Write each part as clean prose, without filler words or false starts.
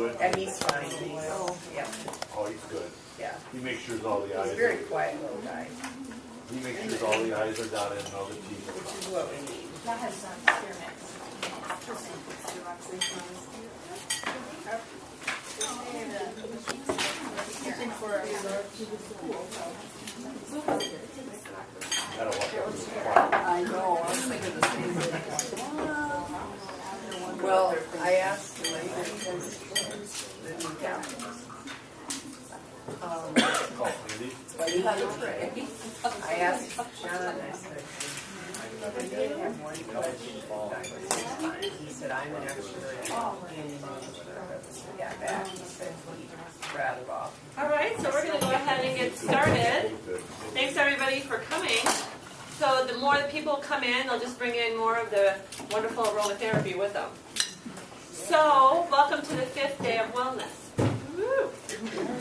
And he's fine. Yeah. Oh, he's good. Yeah. He makes sure all the eyes. He's a very quiet little guy. He makes sure all the eyes are dotted and all the T's are Which crossed. is what we need. That has some experiments. Gotta watch out for the choir. I know. I was thinking the same thing. Well, I asked the lady, the new captains. Oh, Andy? What do you have to pray? I asked John, I said, I did have one question. He said, I'm an expert in yeah, back. He said, he rattled off. All right, so we're going to go ahead and get started. Thanks everybody for coming. So the more the people come in, they'll just bring in more of the wonderful aromatherapy with them. So, welcome to the 5th day of wellness. Woo.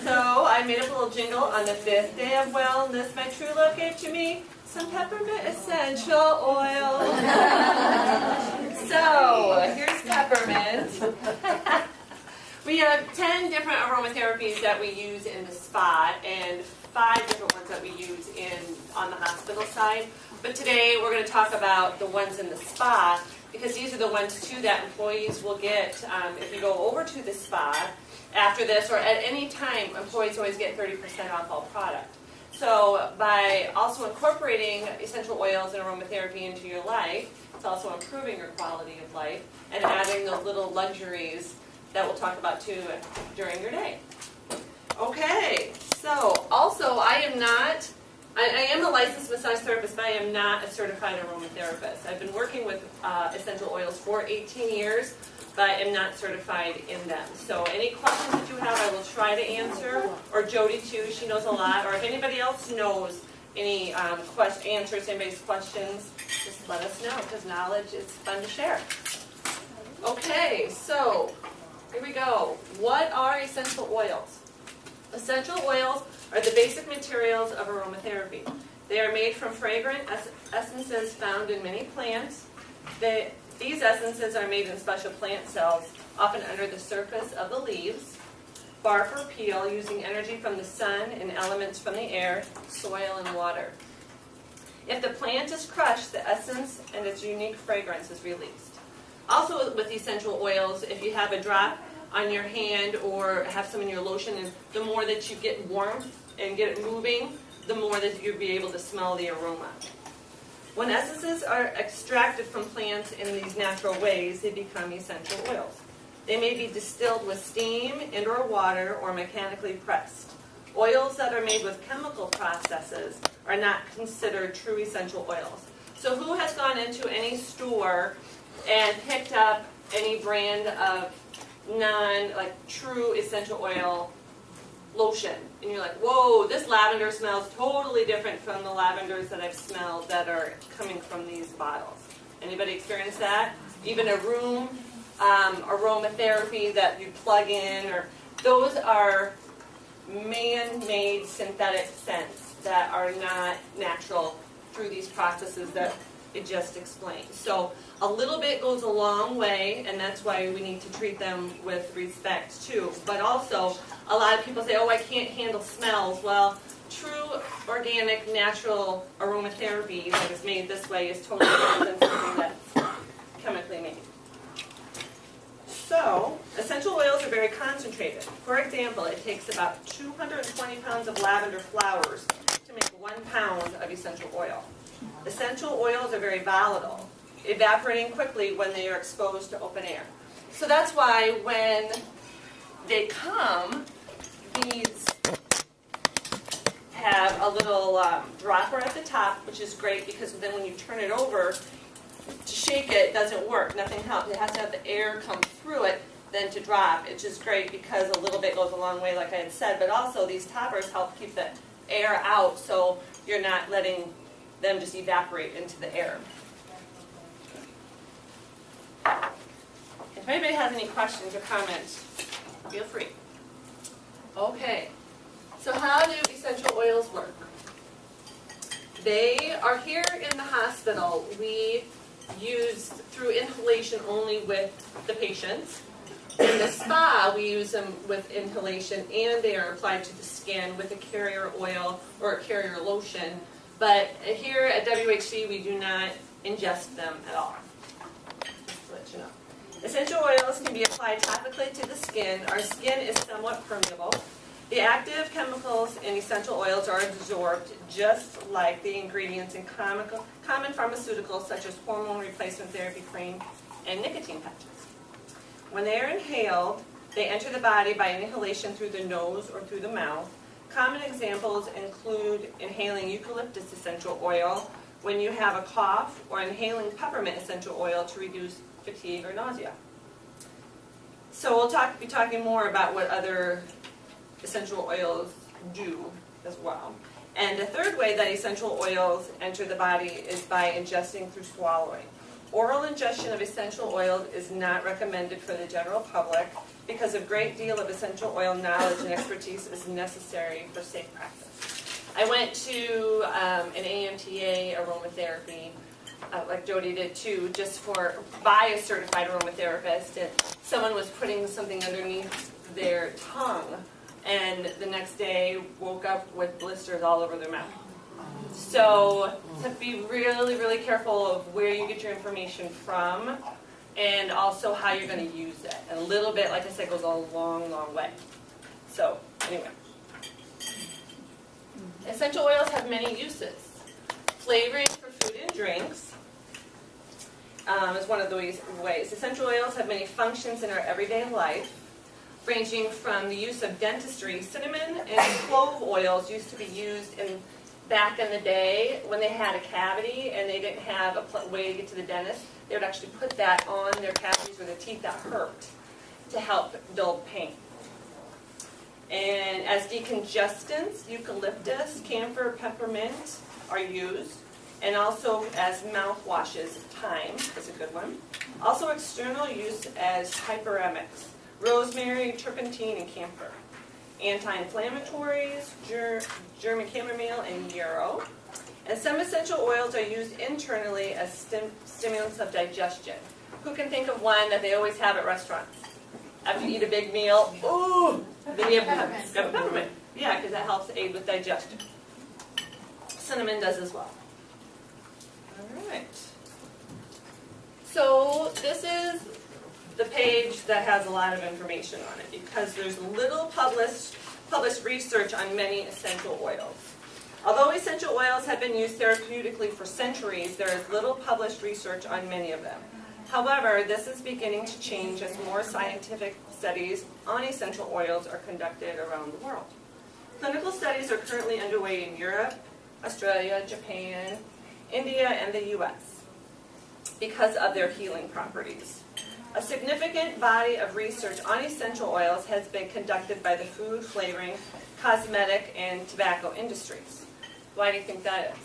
So, I made up a little jingle on the 5th day of wellness. My true love gave to me some peppermint essential oil. So, here's peppermint. We have 10 different aromatherapies that we use in the spa and 5 different ones that we use on the hospital side. But today we're going to talk about the ones in the spa because these are the ones too that employees will get if you go over to the spa after this or at any time. Employees always get 30% off all product. So by also incorporating essential oils and aromatherapy into your life, it's also improving your quality of life and adding those little luxuries that we'll talk about too during your day. Okay, so also I am a licensed massage therapist, but I am not a certified aromatherapist. I've been working with essential oils for 18 years, but I am not certified in them. So any questions that you have, I will try to answer, or Jody too, she knows a lot, or if anybody else knows any answers to anybody's questions, just let us know, because knowledge is fun to share. Okay, so here we go. What are essential oils? Essential oils are the basic materials of aromatherapy. They are made from fragrant essences found in many plants. These essences are made in special plant cells, often under the surface of the leaves, bark or peel, using energy from the sun and elements from the air, soil, and water. If the plant is crushed, the essence and its unique fragrance is released. Also with essential oils, if you have a drop on your hand or have some in your lotion, and the more that you get warmth and get it moving, the more that you'll be able to smell the aroma. When essences are extracted from plants in these natural ways, they become essential oils. They may be distilled with steam and or water or mechanically pressed. Oils that are made with chemical processes are not considered true essential oils. So who has gone into any store and picked up any brand of true essential oil lotion, and you're like, whoa, this lavender smells totally different from the lavenders that I've smelled that are coming from these bottles? Anybody experience that? Even a room aromatherapy that you plug in, or those are man-made synthetic scents that are not natural through these processes that it just explained. So a little bit goes a long way, and that's why we need to treat them with respect too. But also, a lot of people say, oh, I can't handle smells. Well, true organic natural aromatherapy that is made this way is totally different than something that's chemically made. So, essential oils are very concentrated. For example, it takes about 220 pounds of lavender flowers to make 1 pound of essential oil. Essential oils are very volatile, evaporating quickly when they are exposed to open air. So that's why when they come, these have a little dropper at the top, which is great because then when you turn it over to shake it, it doesn't work. Nothing helps. It has to have the air come through it then to drop, which is great because a little bit goes a long way, like I had said. But also these toppers help keep the air out so you're not letting them just evaporate into the air. If anybody has any questions or comments, feel free. Okay, so how do essential oils work? They are here in the hospital. We use through inhalation only with the patients. In the spa, we use them with inhalation, and they are applied to the skin with a carrier oil or a carrier lotion. But here at WHC, we do not ingest them at all. Just to let you know. Essential oils can be applied topically to the skin. Our skin is somewhat permeable. The active chemicals in essential oils are absorbed just like the ingredients in common pharmaceuticals such as hormone replacement therapy cream and nicotine patches. When they are inhaled, they enter the body by inhalation through the nose or through the mouth. Common examples include inhaling eucalyptus essential oil when you have a cough, or inhaling peppermint essential oil to reduce fatigue or nausea. So we'll be talking more about what other essential oils do as well. And the third way that essential oils enter the body is by ingesting through swallowing. Oral ingestion of essential oils is not recommended for the general public because a great deal of essential oil knowledge and expertise is necessary for safe practice. I went to an AMTA aromatherapy, like Jody did too, by a certified aromatherapist, and someone was putting something underneath their tongue, and the next day woke up with blisters all over their mouth. So to be really, really careful of where you get your information from, and also how you're going to use it. And a little bit, like I said, goes a long, long way. So anyway, essential oils have many uses. Flavoring for food and drinks is one of the ways. Essential oils have many functions in our everyday life, ranging from the use of dentistry. Cinnamon and clove oils used to be used back in the day when they had a cavity and they didn't have a way to get to the dentist. They would actually put that on their cavities where their teeth got hurt to help dull pain. And as decongestants, eucalyptus, camphor, peppermint are used. And also as mouthwashes, thyme is a good one. Also external use as hyperemics, rosemary, turpentine, and camphor. Anti-inflammatories, German chamomile, and yarrow. And some essential oils are used internally as stimulants of digestion. Who can think of one that they always have at restaurants? After you eat a big meal, ooh, then you have peppermint. Yeah, because that helps aid with digestion. Cinnamon does as well. All right. So this is the page that has a lot of information on it because there's little published research on many essential oils. Although essential oils have been used therapeutically for centuries, there is little published research on many of them. However, this is beginning to change as more scientific studies on essential oils are conducted around the world. Clinical studies are currently underway in Europe, Australia, Japan, India, and the US because of their healing properties. A significant body of research on essential oils has been conducted by the food, flavoring, cosmetic, and tobacco industries. Why do you think that is?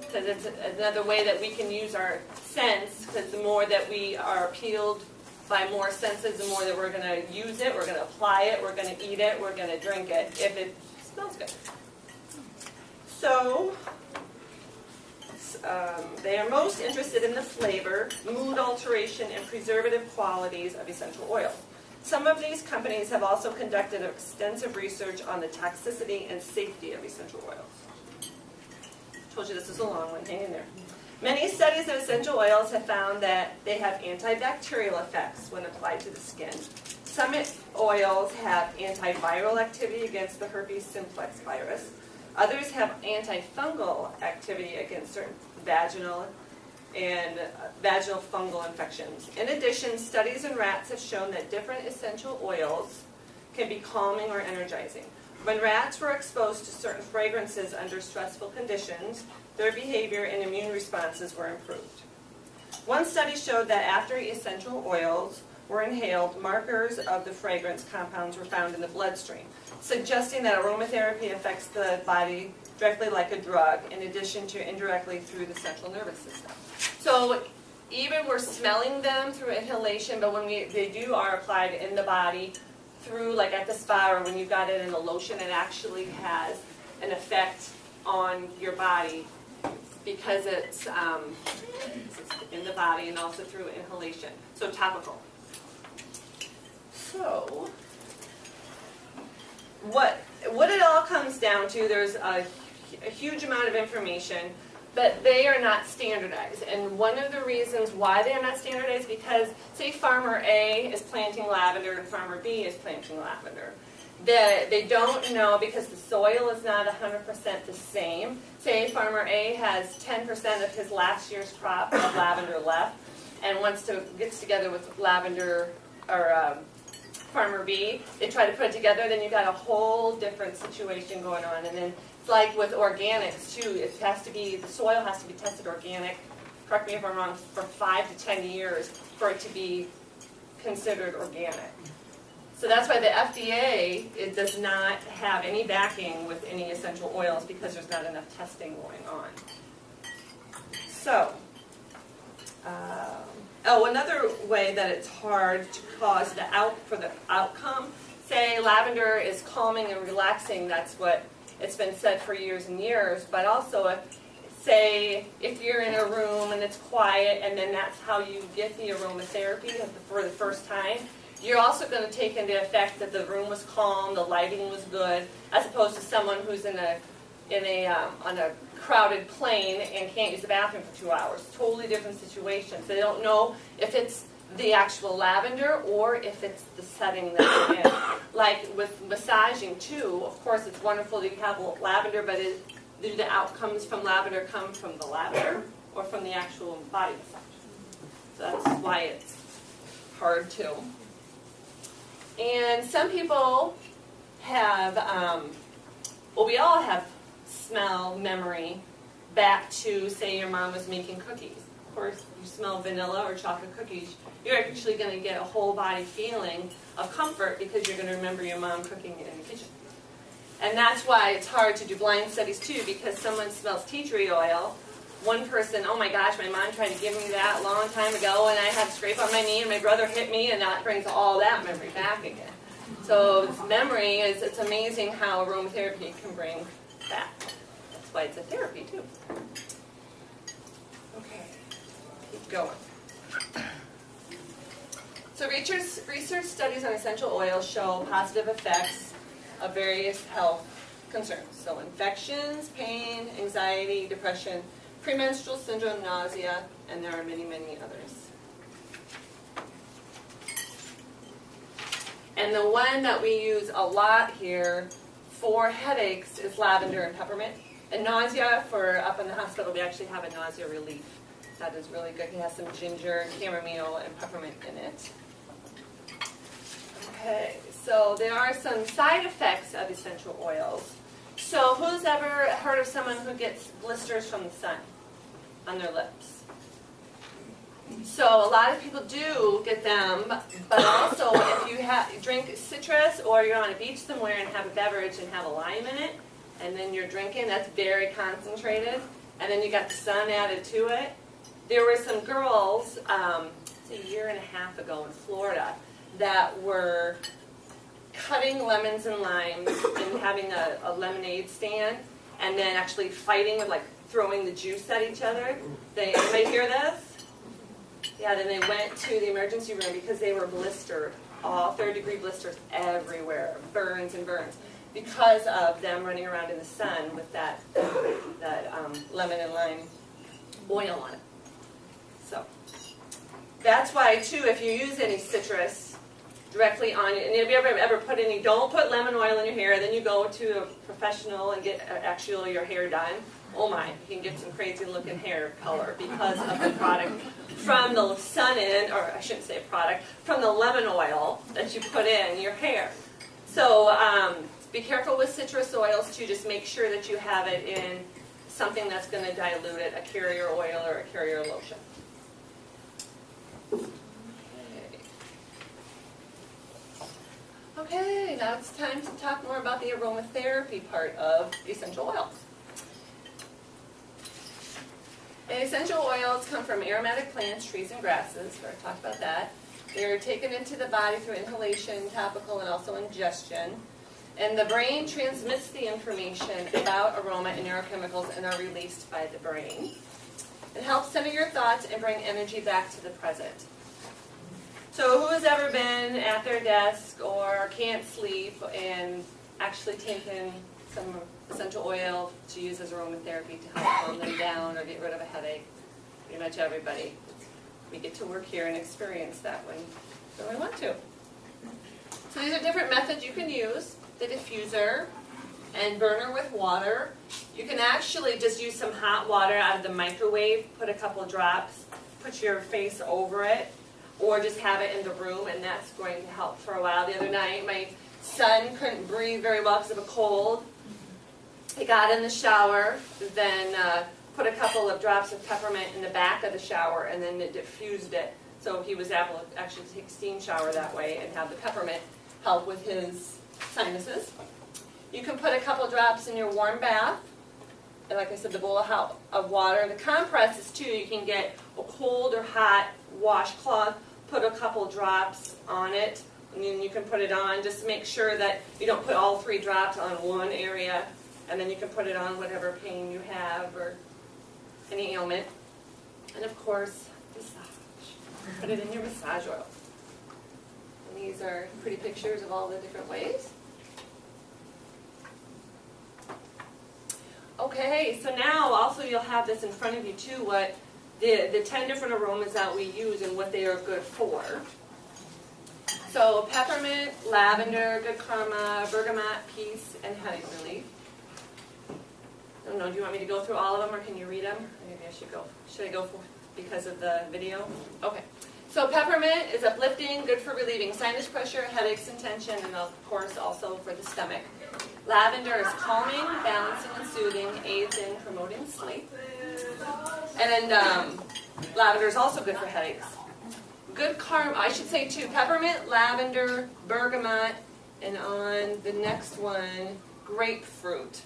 Because it's another way that we can use our sense, because the more that we are appealed by more senses, the more that we're going to use it, we're going to apply it, we're going to eat it, we're going to drink it, if it smells good. So, they are most interested in the flavor, mood alteration, and preservative qualities of essential oils. Some of these companies have also conducted extensive research on the toxicity and safety of essential oils. Told you this is a long one, hang in there. Many studies of essential oils have found that they have antibacterial effects when applied to the skin. Some oils have antiviral activity against the herpes simplex virus. Others have antifungal activity against certain vaginal fungal infections. In addition, studies in rats have shown that different essential oils can be calming or energizing. When rats were exposed to certain fragrances under stressful conditions, their behavior and immune responses were improved. One study showed that after essential oils were inhaled, markers of the fragrance compounds were found in the bloodstream, suggesting that aromatherapy affects the body directly like a drug, in addition to indirectly through the central nervous system. So even we're smelling them through inhalation, but when they are applied in the body through, like at the spa or when you've got it in a lotion, it actually has an effect on your body because it's in the body and also through inhalation. So topical. So what it all comes down to, there's a huge amount of information, but they are not standardized. And one of the reasons why they are not standardized, because say farmer A is planting lavender and farmer B is planting lavender. They don't know, because the soil is not 100% the same. Say farmer A has 10% of his last year's crop of lavender left and gets together with lavender or farmer B. They try to put it together, then you've got a whole different situation going on. And then it's like with organics too, the soil has to be tested organic, correct me if I'm wrong, for 5 to 10 years for it to be considered organic. So that's why the FDA, it does not have any backing with any essential oils, because there's not enough testing going on. So, another way that it's hard to cause for the outcome, say lavender is calming and relaxing, that's what it's been said for years and years, but also say if you're in a room and it's quiet and then that's how you get the aromatherapy for the first time, you're also going to take into effect that the room was calm, the lighting was good, as opposed to someone who's on a crowded plane and can't use the bathroom for 2 hours. Totally different situation. So they don't know if it's the actual lavender or if it's the setting that you're in. Like with massaging too, of course it's wonderful that you have lavender, but do the outcomes from lavender come from the lavender or from the actual body massage? So that's why it's hard too. And some people have, we all have smell memory back to, say your mom was making cookies. Of course, you smell vanilla or chocolate cookies, you're actually going to get a whole body feeling of comfort because you're going to remember your mom cooking it in the kitchen. And that's why it's hard to do blind studies too, because someone smells tea tree oil. One person, oh my gosh, my mom tried to give me that a long time ago and I had a scrape on my knee and my brother hit me, and that brings all that memory back again. So this memory it's amazing how aromatherapy can bring back. That's why it's a therapy too. Okay, keep going. So research studies on essential oils show positive effects of various health concerns. So infections, pain, anxiety, depression, premenstrual syndrome, nausea, and there are many, many others. And the one that we use a lot here for headaches is lavender and peppermint. And nausea, for up in the hospital, we actually have a nausea relief. That is really good. It has some ginger, chamomile, and peppermint in it. Okay, so there are some side effects of essential oils. So who's ever heard of someone who gets blisters from the sun on their lips? So a lot of people do get them, but also if you drink citrus or you're on a beach somewhere and have a beverage and have a lime in it, and then you're drinking, that's very concentrated, and then you got the sun added to it. There were some girls, a year and a half ago in Florida, that were cutting lemons and limes and having a lemonade stand, and then actually fighting with, like, throwing the juice at each other. Anybody hear this? Yeah, then they went to the emergency room because they were blistered, all third-degree blisters everywhere, burns and burns, because of them running around in the sun with that lemon and lime oil on it. So that's why, too, if you use any citrus directly on it, and if you ever put any, don't put lemon oil in your hair, then you go to a professional and get actually your hair done. Oh my, you can get some crazy looking hair color because of the product from the sun in, or I shouldn't say product, from the lemon oil that you put in your hair. So be careful with citrus oils too. Just make sure that you have it in something that's going to dilute it, a carrier oil or a carrier lotion. Okay, now it's time to talk more about the aromatherapy part of essential oils. And essential oils come from aromatic plants, trees, and grasses. We already talked about that. They're taken into the body through inhalation, topical, and also ingestion. And the brain transmits the information about aroma and neurochemicals and are released by the brain. It helps center your thoughts and bring energy back to the present. So who has ever been at their desk or can't sleep and actually taken some essential oil to use as aromatherapy to help calm them down or get rid of a headache? Pretty much everybody. We get to work here and experience that when we want to. So these are different methods you can use. The diffuser and burner with water. You can actually just use some hot water out of the microwave, put a couple drops, put your face over it, or just have it in the room, and that's going to help for a while. The other night, my son couldn't breathe very well because of a cold. He got in the shower, then put a couple of drops of peppermint in the back of the shower, and then it diffused it. So he was able to actually take a steam shower that way and have the peppermint help with his sinuses. You can put a couple drops in your warm bath. And like I said, the bowl of water. The compresses too, you can get a cold or hot washcloth, put a couple drops on it, and then you can put it on. Just make sure that you don't put all 3 drops on one area, and then you can put it on whatever pain you have or any ailment. And of course, massage. Put it in your massage oil. And these are pretty pictures of all the different ways. Okay, so now also you'll have this in front of you too, what the 10 different aromas that we use and what they are good for. So peppermint, lavender, good karma, bergamot, peace, and headache relief. I don't know, do you want me to go through all of them or can you read them? Maybe I should go. Should I go for because of the video? Okay. So peppermint is uplifting, good for relieving sinus pressure, headaches, and tension, and of course also for the stomach. Lavender is calming, balancing, and soothing, aids in promoting sleep. And then lavender is also good for headaches. Good karma, I should say too, peppermint, lavender, bergamot, and on the next one, grapefruit.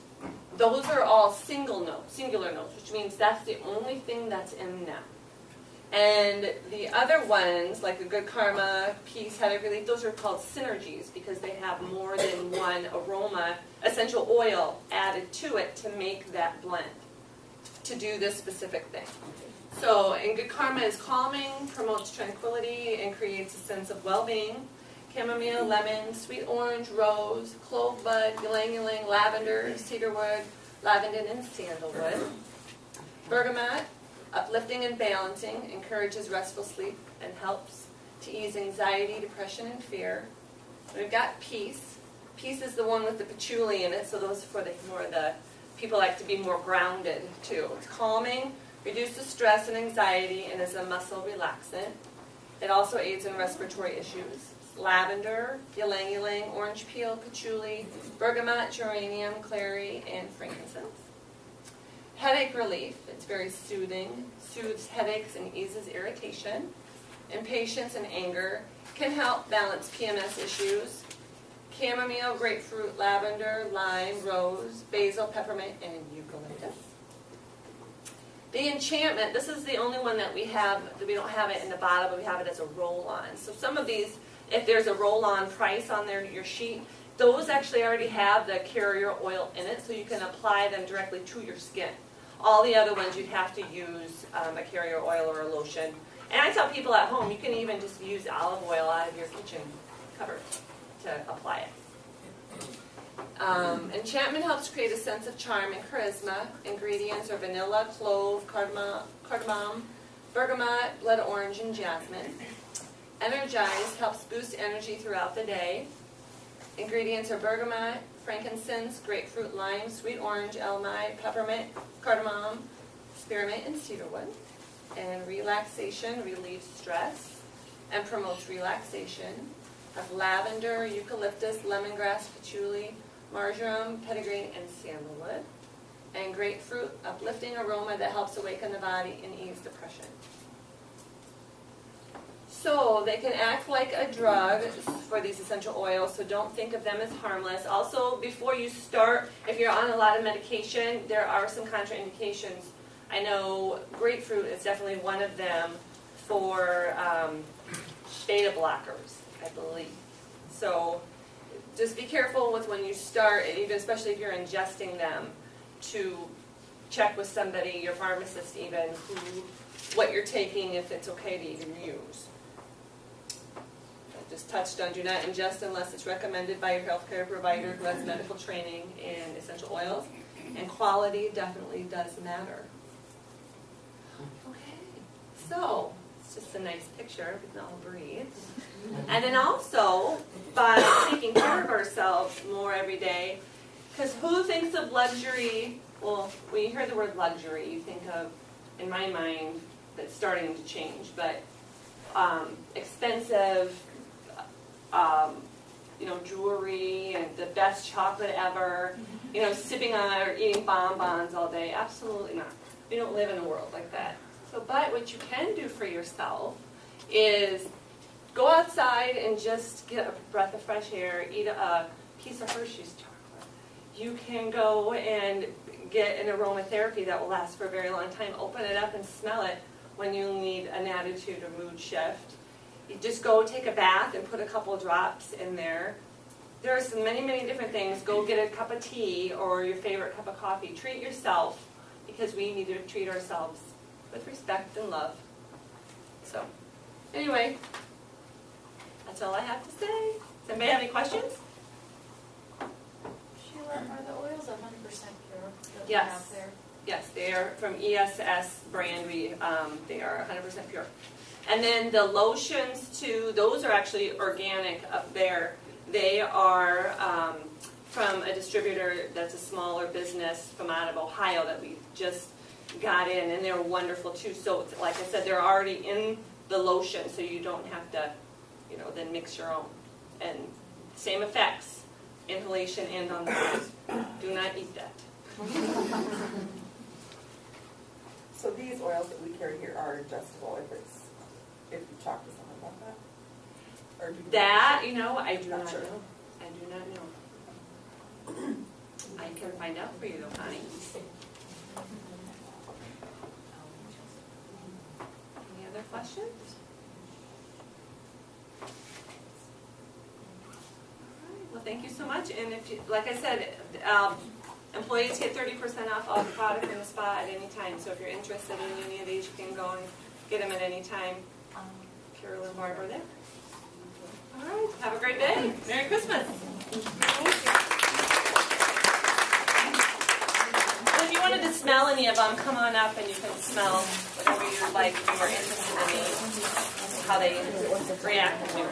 Those are all singular notes, which means that's the only thing that's in them. And the other ones, like the good karma, peace, headache relief, those are called synergies because they have more than one aroma, essential oil added to it to make that blend, to do this specific thing. So, and good karma is calming, promotes tranquility, and creates a sense of well-being. Chamomile, lemon, sweet orange, rose, clove bud, ylang-ylang, lavender, cedarwood, lavender, and sandalwood. Bergamot, uplifting and balancing, encourages restful sleep and helps to ease anxiety, depression, and fear. We've got peace. Peace is the one with the patchouli in it, so those are for the people like to be more grounded too. It's calming, reduces stress and anxiety, and is a muscle relaxant. It also aids in respiratory issues. Lavender, ylang-ylang, orange peel, patchouli, bergamot, geranium, clary, and frankincense. Headache relief, it's very soothing, soothes headaches and eases irritation. Impatience and anger can help balance PMS issues. Chamomile, grapefruit, lavender, lime, rose, basil, peppermint, and eucalyptus. The enchantment, this is the only one that we have, we don't have it in the bottle, but we have it as a roll-on. So some of these, if there's a roll-on price on there, your sheet, those actually already have the carrier oil in it, so you can apply them directly to your skin. All the other ones you'd have to use a carrier oil or a lotion. And I tell people at home, you can even just use olive oil out of your kitchen cupboard to apply it. Enchantment helps create a sense of charm and charisma. Ingredients are vanilla, clove, cardamom, bergamot, blood orange, and jasmine. Energize helps boost energy throughout the day. Ingredients are bergamot, frankincense, grapefruit, lime, sweet orange, elmide, peppermint, cardamom, spearmint, and cedarwood. And relaxation relieves stress and promotes relaxation. Of lavender, eucalyptus, lemongrass, patchouli, marjoram, petitgreen, and sandalwood. And grapefruit, uplifting aroma that helps awaken the body and ease depression. So they can act like a drug for these essential oils, so don't think of them as harmless. Also, before you start, if you're on a lot of medication, there are some contraindications. I know grapefruit is definitely one of them for beta blockers, I believe. So just be careful with when you start, even especially if you're ingesting them, to check with somebody, your pharmacist even, what you're taking, if it's okay to even use. I just touched on do not ingest unless it's recommended by your healthcare provider who has medical training in essential oils. And quality definitely does matter. Okay, so it's just a nice picture. We can all breathe. And then also, by taking care of ourselves more every day, because who thinks of luxury? Well, when you hear the word luxury, you think of, in my mind, that's starting to change, but expensive, jewelry and the best chocolate ever, sipping on or eating bonbons all day. Absolutely not. We don't live in a world like that. So, but what you can do for yourself is go outside and just get a breath of fresh air, eat a piece of Hershey's chocolate. You can go and get an aromatherapy that will last for a very long time. Open it up and smell it when you need an attitude or mood shift. You just go take a bath and put a couple drops in there. There are so many, many different things. Go get a cup of tea or your favorite cup of coffee. Treat yourself, because we need to treat ourselves with respect and love. So, anyway, that's all I have to say. Does anybody have any questions? Sheila, are the oils 100% pure that we Yes. have there? Yes, they are from ESS brand. They are 100% pure. And then the lotions too, those are actually organic up there. They are from a distributor that's a smaller business from out of Ohio that we just got in, and they're wonderful too. So like I said, they're already in the lotion, so you don't have to, then mix your own. And same effects, inhalation and on the nose. Do not eat that. So these oils that we carry here are adjustable if you talk to someone about that? Or do you That, I do Not not sure. know. I do not know. I can find out for you though, Connie. Any other questions? All right. Well, thank you so much. And if you, like I said, employees get 30% off all the product in the spa at any time. So if you're interested in any of these, you can go and get them at any time. Carol and Barb are there. All right. Have a great day. Merry Christmas. Well, if you wanted to smell any of them, come on up and you can smell whatever you like if you were interested in how they react to you.